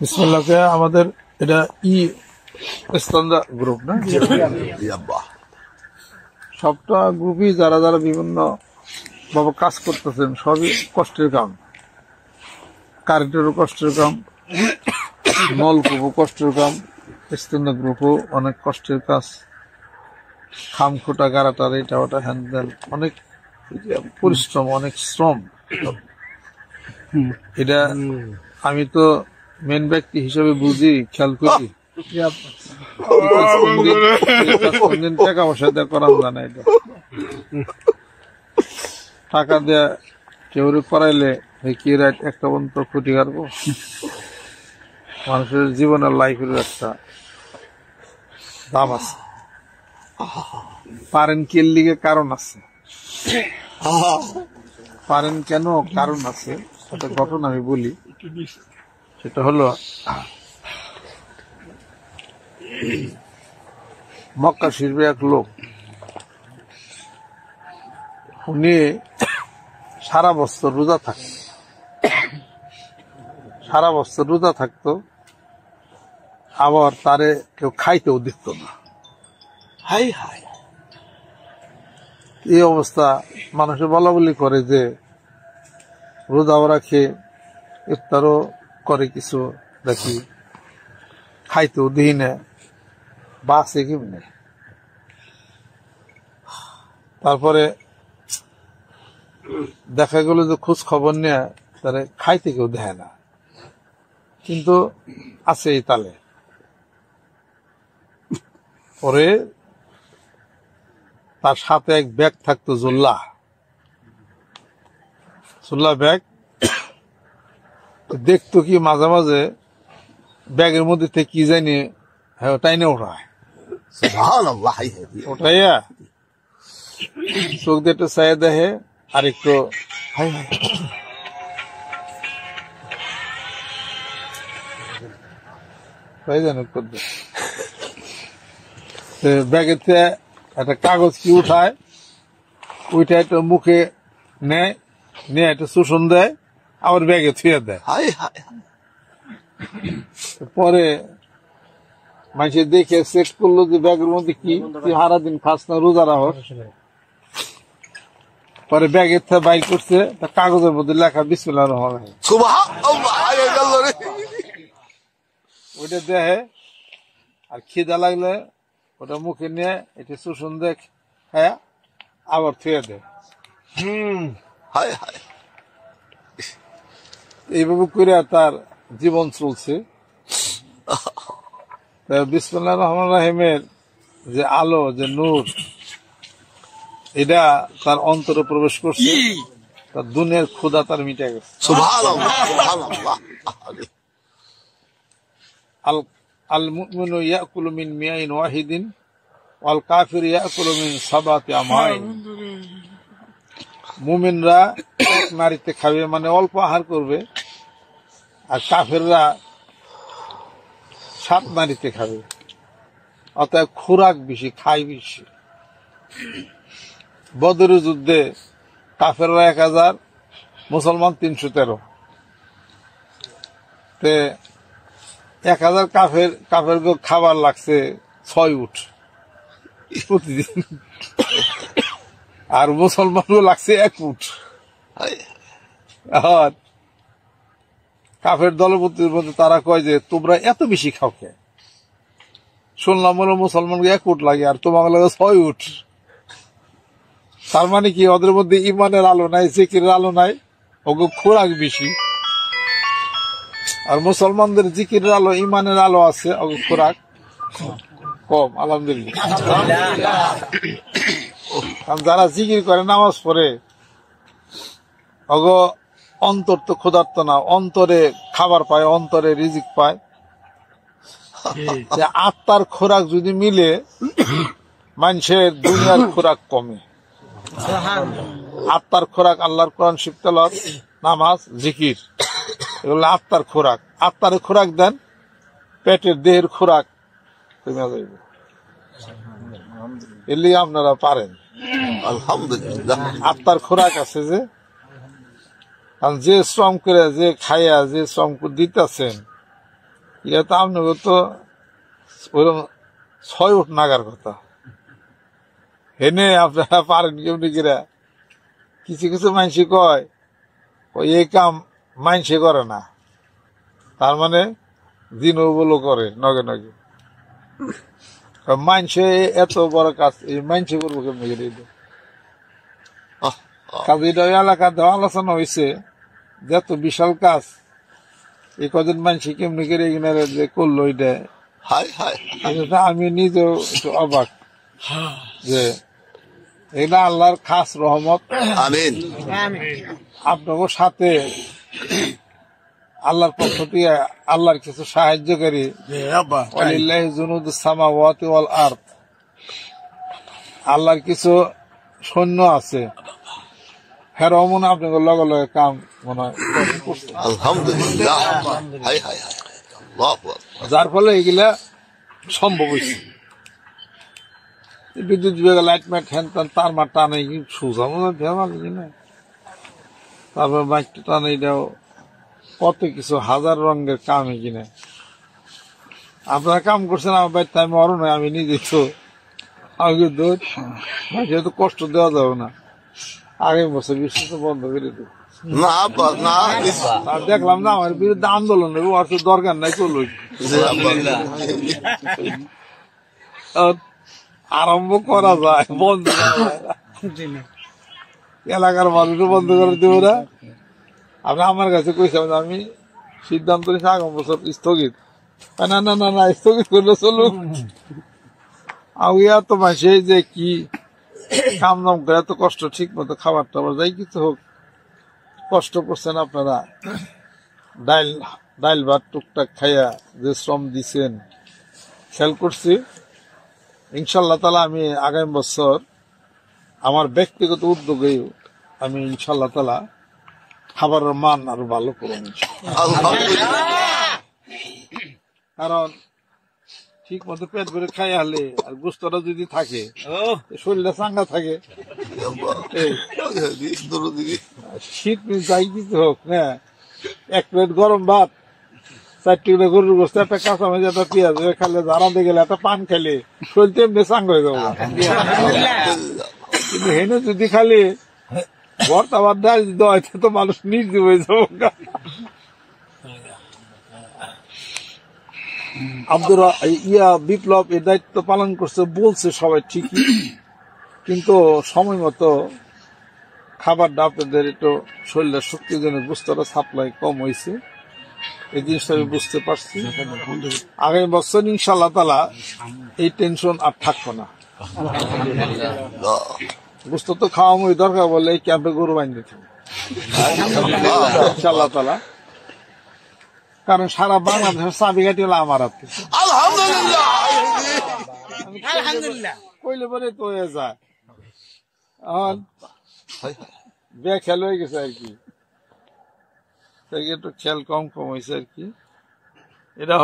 বিসমিল্লাহকে আমাদের এটা ইস্তান্দা গ্রুপ না, সবটা গ্রুপই যারা যারা বিভিন্ন ভাবে কাজ করতেছেন সবই কষ্টের কাম। কারেন্টেরও কষ্টের কাম, নলকূপও কষ্টের কাম, ইস্তান্দা গ্রুপও অনেক কষ্টের কাজ। খামখোটা গাড়াটার এটা ওটা হ্যান্ডেল, অনেক পরিশ্রম, অনেক শ্রম। এটা আমি তো মেন ব্যক্তি হিসেবে বুঝি, খেয়াল করি। কোনদিন টাকা পয়সা দেওয়া করা যায় না। এটা টাকা দেয়া কেউ করাইলে কি রাইট একটা পর্যন্ত ক্ষতি কাটবো। মানুষের জীবনের লাইফের একটা দাম আছে। পারেন কি লিগে কারণ আছে, পারেন কেন কারণ আছে। একটা ঘটনা আমি বলি, সেটা হলো মক্কা শরীফে এক লোক, উনি সারা বছর রোজা থাকত, সারা বছর রোজা থাকতো, আবার তারে কেউ খাইতেও দিত না। হাই হাই, এই অবস্থা মানুষে বলা বলি করে যে রোজাও রাখে, ইফতারও করে, কিছু দেখি খাইতেও দিই না, বাসে কেমনে। তারপরে দেখা গেল যে খোঁজ খবর নেয় তারা খাইতে কেউ দেয় না, কিন্তু আছে এই তালে। পরে তার সাথে এক ব্যাগ থাকতো, জোল্লা ব্যাগ। দেখতো কি মাঝে মাঝে ব্যাগের মধ্যে থেকে কি জানি টাইনে ওঠায়, ওঠাইয়া চোখ দিয়ে একটু চাইয়া দেখে, আর একটু ব্যাগের থেকে একটা কাগজ কি উঠায়, ওইটা একটু মুখে নেয়, নিয়ে একটা শোষণ দেয়, আবার ব্যাগে থুয়ে দেয়। পরে মানুষের দেখে চেক করলো যে ব্যাগের মধ্যে কি, তুই সারা দিন খাস না, রোজা রাখস। পরে ব্যাগের থেকে বাইর করছে, কাগজের মধ্যে লেখা বিসমিল্লাহির রহমানির রহিম। ওইটা দেখে, আর খিদা লাগলে ওটা মুখে নিয়ে এটা শোষণ দেয়, হ্যাঁ, আবার থুয়ে দেয়। এইভাবে করে তার জীবন চলছে। বিসমিল্লাহির রহমানির রহিমের যে আলো, যে নূর, এটা তার অন্তরে প্রবেশ করছে, তার দুনিয়ার ক্ষুধা তার মিটে গেছে। আল মুমিনু ইয়াকুলু মিন মিয়াইন ওয়াহিদিন ওয়াল কাফিরু ইয়াকুলু মিন সাবাতি আমাইন। মুমিনরা এক নারীতে খাবে, মানে অল্প আহার করবে, আর কাফেররা 7 নারীতে খাবে। অতএব খোরাক বেশি, খাই বেশি। বদরের যুদ্ধে কাফেররা 1000, মুসলমান 313। 1000 কাফের খাবার লাগছে 6 উট প্রতিদিন, আর মুসলমানও লাগছে 1 উট। আর কাফের দলপতির মধ্যে তারা কয় যে তোমরা এত বেশি খাও কে? শুনলাম বলে মুসলমানকে 1 উট লাগে, আর তোমাকে লাগে 6 উট। তার মানে কি, ওদের মধ্যে ইমানের আলো নাই, জিকিরের আলো নাই, ওকে খোরাক বেশি। আর মুসলমানদের জিকিরের আলো, ইমানের আলো আছে, ওকে খোরাক কম। আলহামদুলিল্লাহ। কারণ যারা জিকির করে, নামাজ পড়ে, ওগো অন্তর তো ক্ষুধার্ত না, অন্তরে খাবার পায়, অন্তরে রিজিক পায়। আত্মার খোরাক যদি মিলে, মানুষের দুনিয়ার খোরাক কমে। আত্মার খোরাক আল্লাহর কোরআন শরীফ তেলাওয়াত, নামাজ, জিকির, এগুলো আত্মার খোরাক। আত্মার খোরাক দেন, পেটের দেহের খোরাক কমে যাইবে। এলি আপনারা পারেন, আলহামদুলিল্লাহ। আত্মার খোরাক আছে যে, কারণ যে শ্রম করে যে খাইয়া যে শ্রম দিতেছেন এটা তো আপনাকে তো ওরকম 6 উঠ নাগার কথা হেনে আপনারা পারেন কেমনি কিরা কিছু কিছু মানুষই কয় এই কাম মানুষে করে না, তার মানে দিন বলো করে নগে নগে। মানুষে এত বড় কাজ এই মানুষে করবো কেমনি করে? কাজে এটা এলাকাতে আলোচনা হয়েছে যে এত বিশাল কাজ এই কজন মানুষ কেমনি করে যে করলো এটা। আমি নিজেও একটু অবাক যে এটা আল্লাহর খাস রহমত। আপনার সাথে আল্লাহর পক্ষ থেকে আল্লাহর কিছু সাহায্যকারী সামাওয়াতি ওয়াল আরদ, আল্লাহর কিছু সৈন্য আছে, হেরাও মনে আপনাকে লগে লগে কাম মনে হয় আলহামদুলিল্লাহ, যার ফলে এগুলা সম্ভব হয়েছে। বিদ্যুৎ বিভাগে লাইট ম্যাট হ্যান তার মার টানে সোজা মনে ভেমাল কিনা, তারপর মাইকটা টানে এটাও কত কিছু হাজার রঙের কাম কিনা। আপনারা কাম করছেন আমার বাড়িতে, আমি অরো নয়, আমি নিজে তো আমাকে যেহেতু কষ্ট দেওয়া যাবে না, আগামী বছর বিশ্বাস বন্ধ করে দেব। দেখলাম না আমার বিরুদ্ধে আন্দোলন নেব, আর দরকার নাই, চলো আরম্ভ করা যায়, বন্ধ এলাকার মানুষও বন্ধ করে দেবো না। আপনি আমার কাছে কইছেন আমি সিদ্ধান্ত নিয়েছি আগামী বছর স্থগিত, না না না না স্থগিত করলে চলুক। তো মাসে যে কি কাম দাম করে এত কষ্ট, ঠিক মতো খাবার টাবার যাই কিছু হোক, কষ্ট করছেন আপনারা, ডাইল ভাত টুকটাক খাইয়া যে শ্রম দিচ্ছেন খেয়াল করছি। ইনশাল্লাহ তালা আমি আগামী বছর আমার ব্যক্তিগত উদ্যোগে আমি ইনশাল্লাহ তালা খাবারের মান আরো ভালো করব, কারণ ঠিক মতো পেট ভরে খাই হলে আর গোস্তটা যদি থাকে শরীরটা চাঙ্গা থাকে। শীত যাই কিছু হোক না, 1 প্লেট গরম ভাত, 4 টুকরা গরুর গোস্ত, একটা কাঁচা মাছ, একটা পেঁয়াজ খাইলে, জানাতে গেলে একটা পান খাইলে শরীর তেমনি চাঙ্গা হয়ে যাবো। কিন্তু হেনে যদি খালি ভর্তা ভাত ডাল দেওয়া হয় তো মানুষ নির্জীব হয়ে যাবো। বিপ্লব এ দায়িত্ব পালন করছে বলছে সবাই ঠিকই, কিন্তু সময় মতো খাবারটা আপনাদের একটু শরীরের শক্তির জন্য বুঝতে সাপ্লাই কম হয়েছে, এই জিনিসটা আমি বুঝতে পারছি। আগামী বছর ইনশাল্লাহ তালা এই টেনশন আর থাকবো না। বুঝতে তো খাওয়া মুই দরকার বলে এই ক্যাম্পে গরু বাঁধতে থাকবে ইনশাল্লাহ তালা, কারণ সারা বাংলাদেশের চাবিকাঠি হলো আমার হাতে। কইলে পরে তো হয়ে যায়, খেয়াল হয়ে গেছে আর কি, একটু খেয়াল কম হয়েছে আর কি। এটা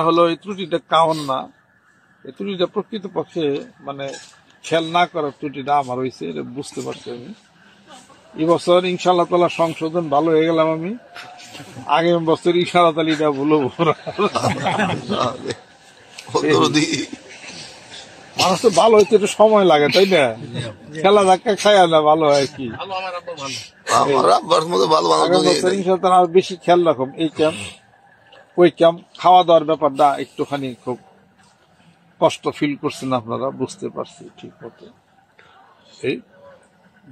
হলো এই ত্রুটিটা কারণ না, এই ত্রুটিটা প্রকৃত পক্ষে মানে খেয়াল না করার ত্রুটিটা আমার হয়েছে, এটা বুঝতে পারছি আমি। এবছর ইনশাল্লাহ তালা সংশোধন ভালো হয়ে গেলাম আমি, আগামী বছর ইনশাল্লাহ তালা এটা বলবো। মানুষ তো ভালো হইতে একটু সময় লাগে, তাই না? খেলা ধাক্কা খায় না ভালো হয় কি, আর বেশি খেয়াল রাখুন এই ক্যাম্প ওই ক্যাম্প। খাওয়া দাওয়ার ব্যাপারটা একটুখানি খুব কষ্ট ফিল করছেন আপনারা, বুঝতে পারছি ঠিক মতো। এই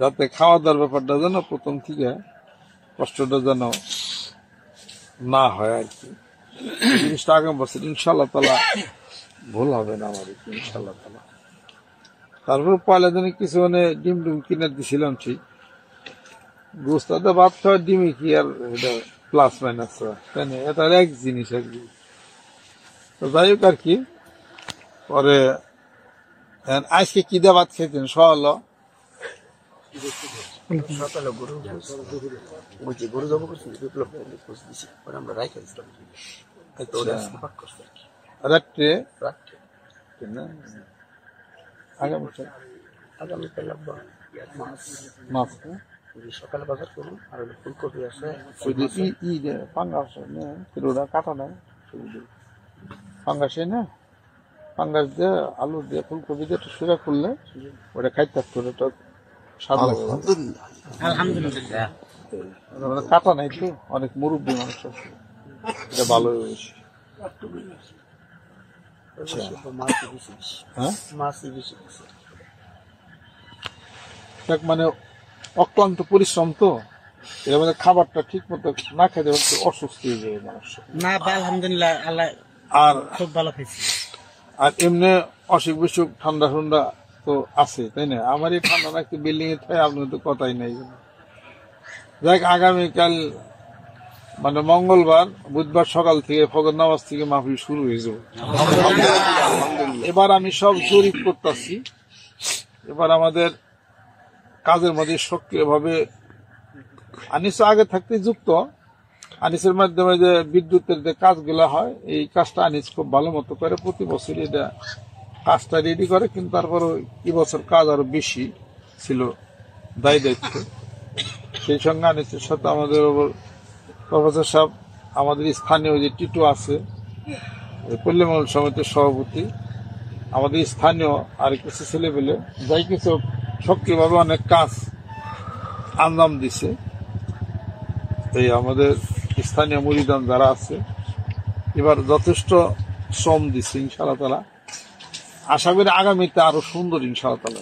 যাতে খাওয়া দাওয়ার ব্যাপারটা যেন প্রথম থেকে কষ্টটা যেন না হয় আর কি, জিনিসটা আগামী বছর ইনশাল্লাহ তালা ভুল হবে না আমার ইনশাল্লাহ তালা। তারপর পয়লা দিনে কিছু মানে ডিম ডিম কিনে দিছিলাম ঠিক, গোস্তাতে ভাত খাওয়ার ডিমে কি আর এটা প্লাস মাইনাস তাই না, এটা এক জিনিস আর কি। তো যাই হোক আর কি, পরে আজকে কি দিয়ে ভাত খেতেন সকাল? সকালে গরু জব করছি, আমরা রাইখে দিচ্ছিলাম, রাত্রে আগামীকাল মাছ মাছ ওই সকালে বাজার করুন আর হলো ফুলকপি আছে ওই যে ফাঙ্গাস ওটা কাটা নাই ফাঙ্গাসে না ফাঙ্গাস দিয়ে আলু দিয়ে ফুলকপি দিয়ে একটু সুরা করলে ওটা খাইতে থাকতো ওটা স্বাদ লাগে আলহামদুলিল্লাহ মানে কাটা নাই তো অনেক মুরব্বী মানুষ আছে এটা ভালো হয়েছে মাছই বেশি বেশি হ্যাঁ মাছই বেশি বেশি দেখ মানে অক্লান্ত পরিশ্রম তো এর মধ্যে খাবারটা ঠিক মতো না খেতে পারলে অসুস্থ হয়ে যাবে মানুষ না আলহামদুলিল্লাহ আল্লাহ আর খুব ভালো খাইছি আর এমনি অসুখ বিসুখ ঠান্ডা ঠান্ডা তো আছে তাই না আমার এই ঠান্ডা না একটু বিল্ডিং এ থাকে আপনার তো কথাই নাই দেখ আগামীকাল মানে মঙ্গলবার বুধবার সকাল থেকে ফজর নামাজ থেকে মাহফিল শুরু হয়ে যাবে এবার আমি সব জরিপ করতেছি এবার আমাদের কাজের মধ্যে সক্রিয়ভাবে আনিস আগে থাকতে যুক্ত আনিসের মাধ্যমে যে বিদ্যুতের যে কাজগুলো হয় এই কাজটা আনিস খুব ভালো মতো করে প্রতি বছর এটা কাজটা রেডি করে কিন্তু তারপর এবছর কাজ আরো বেশি ছিল দায়িত্ব সেই সঙ্গে আনিসের সাথে আমাদের প্রফেসর সাহেব আমাদের স্থানীয় যে টিটু আছে পল্লীমহল সমিতির সভাপতি আমাদের স্থানীয় আর কিছু ছেলে পেলে যাই কিছু সক্রিয়ভাবে অনেক কাজ আঞ্জাম দিছে এই আমাদের স্থানীয় মুরিদান যারা আছে এবার যথেষ্ট শ্রম দিচ্ছে ইনশাআল্লাহ তাআলা আশা করি আগামীতে আরো সুন্দর ইনশাআল্লাহ তাআলা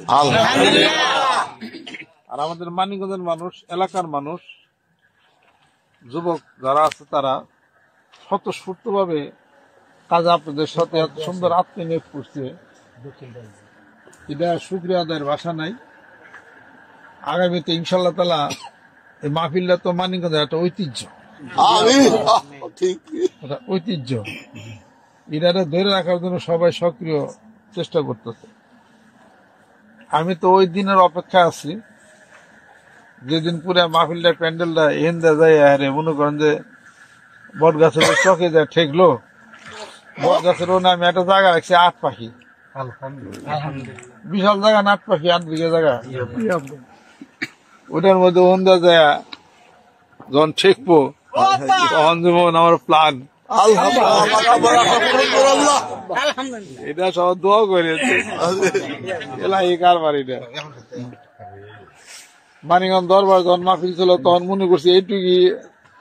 আর আমাদের মানিকগঞ্জের মানুষ এলাকার মানুষ যুবক যারা আছে তারা স্বতঃস্ফূর্ত ভাবে কাজ আপনাদের সাথে এত সুন্দর আত্মনিয়োগ করছে এটা শুকরিয়া আদায়ের ভাষা নাই আগামীতে ইনশাআল্লাহ তাআলা এই মাহফিলটা তো মানিকগঞ্জের একটা ঐতিহ্য ঐতিহ্য এটারে ধরে রাখার জন্য সবাই সক্রিয় চেষ্টা করতেছে আমি তো ওই দিনের অপেক্ষা আছি যেদিন পুরো মাহফিলটা প্যান্ডেলটা এহেন্দা যায় আরে মনে করেন যে বট গাছের চকে যায় ঠেকলো বট গাছের ও নামে একটা জায়গা রাখছে ৮ পাখি বিশাল জায়গা ৮ পাখি ৮ বিঘা জায়গা ওটার মধ্যে ওন্দা যায় যখন ঠেকবো তখন যেমন আমার প্ল্যান এটা সব দোয়া করে এলাই কারবার এটা মানিকগঞ্জ দরবার যখন মাহফিল ছিল তখন মনে করছি এইটুকি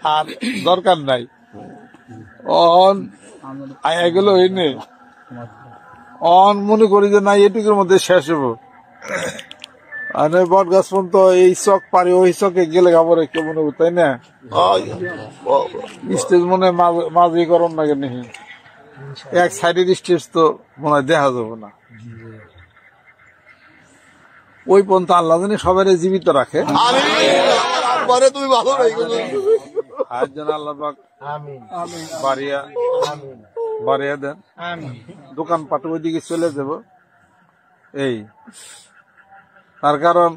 আর দরকার নাই অন আয়া গেল এনে অন মনে করি যে না এইটুকুর মধ্যে শেষ হবো আর বট গাছ পর্যন্ত এই চক পারি ওই চকে গেলে খাবারে কে মনে করি তাই না স্টেজ মনে মাঝে গরম লাগে নাকি এক সাইডের স্টেজ তো মনে হয় দেখা যাবো না ওই পর্যন্ত আল্লাহ জানি সবাই জীবিত রাখে তুমি ভালো আর যেন আল্লাহ পাক বাড়িয়া দেন দোকানপাট ওইদিকে চলে যাব এই তার কারণ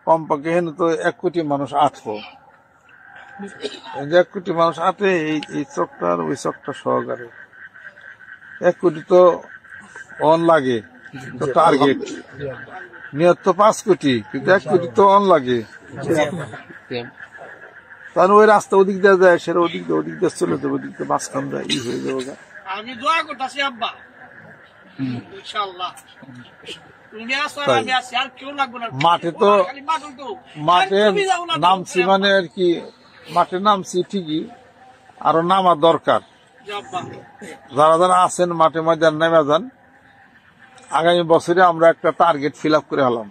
কমপক্ষে এখানে তো ১ কোটি মানুষ আটবো ১ কোটি মানুষ আটে এই চকটা আর ওই চকটা সহকারে ১ কোটি তো অন লাগে টার্গেট নিয়ত তো ৫ কোটি কিন্তু ১ কোটি তো অন লাগে তাহলে ওই রাস্তা ওদিক দিয়ে যায় সেটা ওদিক দিয়ে চলে যাবে ওদিক দিয়ে মাঝখান দেয় ই হয়ে যাবে আমি দোয়া করতেছি আব্বা ইনশাআল্লাহ মাঠে তো মাঠে নামছি মানে আর কি মাঠে নামছি ঠিকই আরো নামা দরকার যারা যারা আছেন মাঠে ময়দান নেমে যান আগামী বছরে আমরা একটা টার্গেট ফিল আপ করে হলাম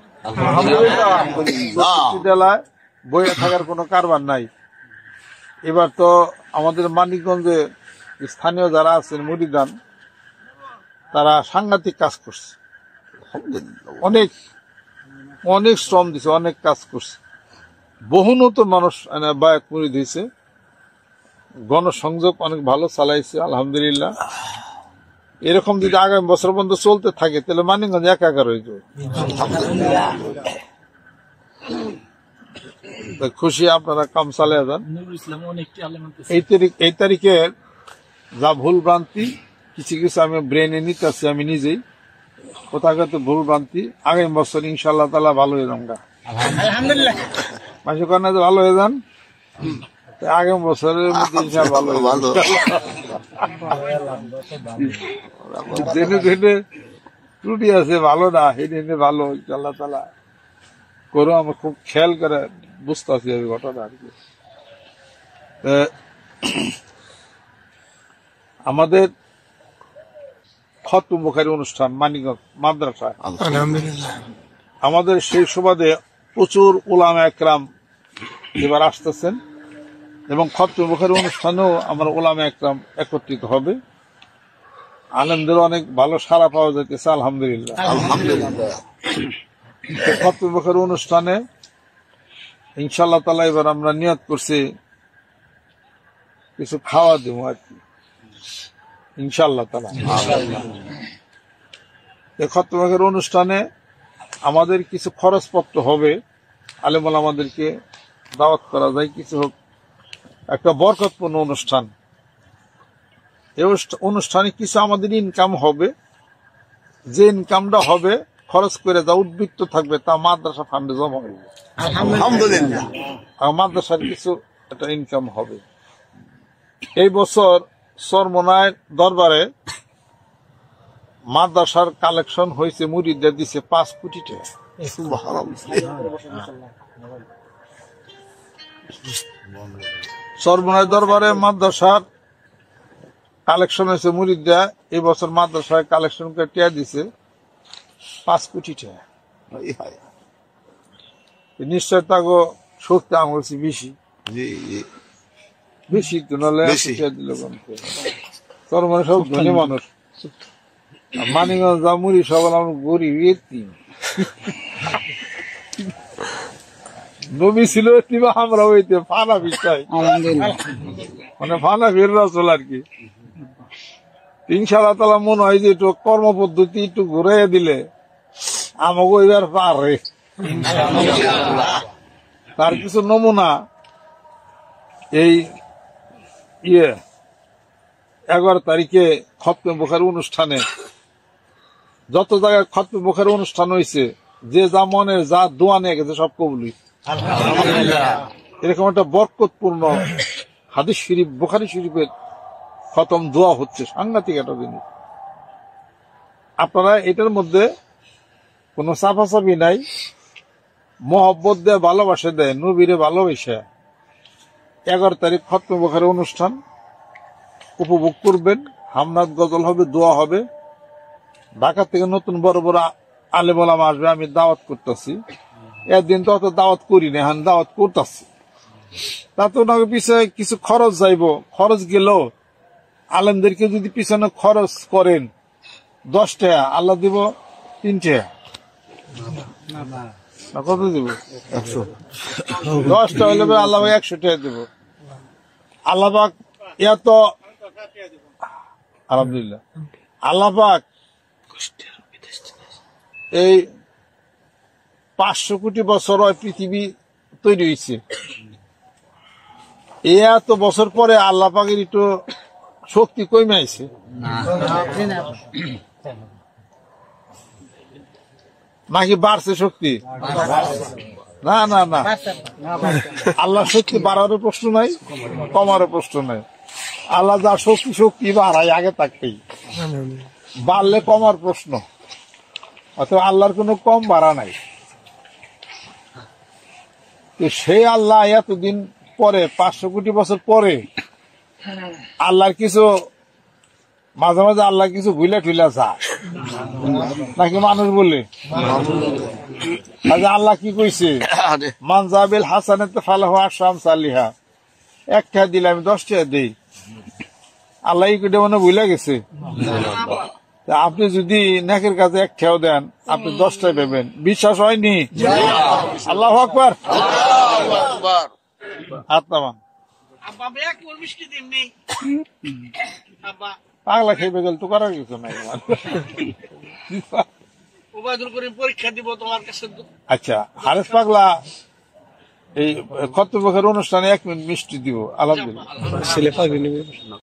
জেলায় বইয়ে থাকার কোনো কারবার নাই এবার তো আমাদের মানিকগঞ্জে স্থানীয় যারা আছেন মুরিদান তারা সাংঘাতিক কাজ করছে অনেক অনেক শ্রম দিছে অনেক কাজ করছে বহু নতুন মানুষ বায়াত মুরিদ হয়েছে গণসংযোগ অনেক ভালো চালাইছে আলহামদুলিল্লাহ এরকম যদি আগামী বছর পর্যন্ত চলতে থাকে তাহলে মানিকগঞ্জ একাকার হয়ে যাবে খুশি আপনারা কাম চালিয়ে যান এই তারিখের যা ভুল ভ্রান্তি কিছু কিছু আমি ব্রেনে নিতে আছি আমি নিজেই কোথাকার তো ভুল ভ্রান্তি, আগামী বছর ইনশাল্লাহ তাআলা ভালো হয়ে যান। আলহামদুলিল্লাহ। মানুষ কন্যা ভালো হয়ে যান, আগামী বছরের মধ্যে ইনশাল্লাহ ভালো হয়ে যান। জেনে জেনে ত্রুটি আছে, ভালো না, হেঁটে ভালো ইনশাল্লাহ তাআলা করো। আমরা খুব খেয়াল করে বুঝতে পারছি এই ঘটনা আর কি। আমাদের খতম বুখারী অনুষ্ঠান মানিকগঞ্জ মাদ্রাসায় আলহামদুলিল্লাহ। আমাদের সেই সুবাদে প্রচুর উলামা একরাম এবার আসতেছেন এবং খতম বুখারী অনুষ্ঠানেও আমার উলামা একরাম একত্রিত হবে। আলেমদের অনেক ভালো সাড়া পাওয়া যাইতেছে, আলহামদুলিল্লাহ। খতম বুখারী অনুষ্ঠানে ইনশাআল্লাহ তাআলা এবার আমরা নিয়ত করছি কিছু খাওয়া দেব আর কি, ইনশাআল্লাহ তাআলা। খতম বুখারী অনুষ্ঠানে আমাদের কিছু খরচপত্র হবে, আলেম ওলামাদেরকে দাওয়াত করা যায়, কিছু হোক, একটা বরকতপূর্ণ অনুষ্ঠান। এই অনুষ্ঠানে কিছু আমাদের ইনকাম হবে, যে ইনকামটা হবে খরচ করে যা উদ্বৃত্ত থাকবে তা মাদ্রাসা ফান্ডে জমা হবে। আলহামদুলিল্লাহ। আর মাদ্রাসার কিছু একটা ইনকাম হবে। এই বছর চরমোনাইর দরবারে মাদ্রাসার কালেকশন হয়েছে, মুরিদদের দিছে 5 কোটি টাকা। চরমোনাইর দরবারে মাদ্রাসার কালেকশন হয়েছে, মুরিদরা এই বছর মাদ্রাসায় কালেকশন করে টিয়া দিছে 5 কোটি টাকা। নিশ্চয় তাগো শক্তি আমার কাছে বেশি বেশি তো, নাহলে দিল চরমোনাই সব ধনী মানুষ, মানিকগঞ্জ জামুরি সব আমরা গরিব এতিম। নবী ছিল এতিম, আমরা হইতে ফানা বিষয়, মানে ফানা ফের রাসূল আর কি। ইনশাআল্লাহ তাআলা মনে হয় যে একটু কর্মপদ্ধতি একটু ঘুরাইয়া দিলে আমাকে এবার পারে। তার কিছু নমুনা এই 11 তারিখে খতম বুখারী অনুষ্ঠানে, যত জায়গায় খতম বুখারী অনুষ্ঠান হয়েছে, যে যা মনের যা দোয়া নিয়ে গেছে সব কবুল হইছে। এরকম একটা বরকতপূর্ণ হাদিস শরীফ, বুখারী শরীফের খতম দোয়া হচ্ছে, সাংঘাতিক একটা জিনিস। আপনারা এটার মধ্যে কোনো চাপাচাপি নাই, মহব্বত দেয়, ভালোবাসা দেয়, নবীরে ভালোবাসা 11 তারিখ খতম বুখারী অনুষ্ঠান উপভোগ করবেন। হামনাত গজল হবে, দোয়া হবে। ঢাকা থেকে নতুন বড় বড় আলেম ওলামা আসবে, আমি দাওয়াত করতেছি। একদিন তো অত দাওয়াত করি না, এখন দাওয়াত করতেছি। তাতে ওনাকে পিছনে কিছু খরচ যাইব, খরচ গেল আলেমদেরকে যদি পিছনে খরচ করেন 10 টাকা, আল্লাহ দিব 3 টাকা, না কত দিব? 10 টাকা হলে আল্লাহ 100 টাকা দিব। আল্লাহ পাক এত, আলহামদুলিল্লাহ, আল্লাহ পাক এই 500 কোটি বছর পৃথিবী তৈরি হয়েছে, এত বছর পরে আল্লাহ পাকের একটু শক্তি কমে আইছে নাকি বাড়ছে শক্তি? না না না, আল্লাহ শক্তি বাড়ারও প্রশ্ন নাই, কমারও প্রশ্ন নাই। আল্লাহ যা শক্তি শক্তি বাড়ায় আগে থাকতেই, বাড়লে কমার প্রশ্ন, অথবা আল্লাহর কোনো কম বাড়া নাই। সেই আল্লাহ এতদিন পরে, 500 কোটি বছর পরে, আল্লাহর কিছু মাঝে মাঝে আল্লাহ কিছু ভুলে টুইলা যায় নাকি মানুষ বলে? আল্লাহ কি কইছে? মানজাবিল হাসানাত ফালাহু আশরু আমসালিহা, 1 টাকা দিলে আমি 10 টাকা দেই। আল্লাহ এই কইটা মনে ভুলে গেছে। আপনি যদি নেকের কাজে 1 টাকাও দেন, আপনি 10 টাকা পাবেন। বিশ্বাস হয়নি? আল্লাহু আকবার। হাত নামান। আব্বা এক কোন মিষ্টি দিন নেই আব্বা, পাগলা খেয়ে গেল তো করার কিছু নাই। ওবায়দুল করিম পরীক্ষা দিব তোমার কাছে। আচ্ছা, হারেস পাগলা এই খতম বুখারী অনুষ্ঠানে 1 মিনিট মিষ্টি দিব, আলহামদুলিল্লাহ।